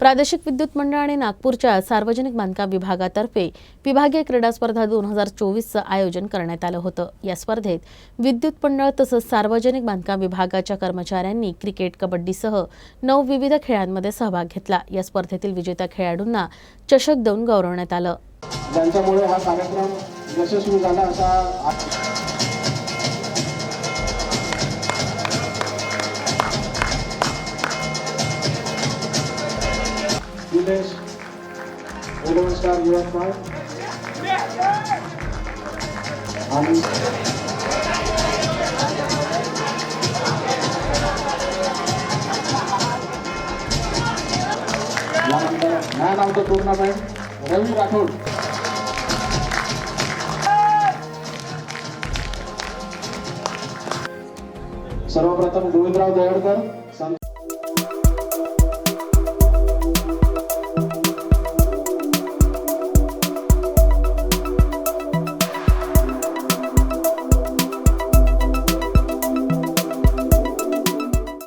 प्रादेशिक विद्युत मंडळ आणि नागपूरच्या सार्वजनिक बांधकाम विभागातर्फे विभागीय क्रीडा स्पर्धा 2024चं आयोजन करण्यात आलं होतं। या स्पर्धेत विद्युत मंडळ तसंच सार्वजनिक बांधकाम विभागाच्या कर्मचाऱ्यांनी क्रिकेट, कबड्डीसह 9 विविध खेळांमध्ये सहभाग घेतला। या स्पर्धेतील विजेत्या खेळाडूंना चषक देऊन गौरवण्यात आलं। ज्यांच्यामुळे हा कार्यक्रम यशस्वी झाला असा Nilesh, 11 star UFI, and man of the tournament, Ravi Rathod. सर्वप्रथम गोविंदराव दयडकर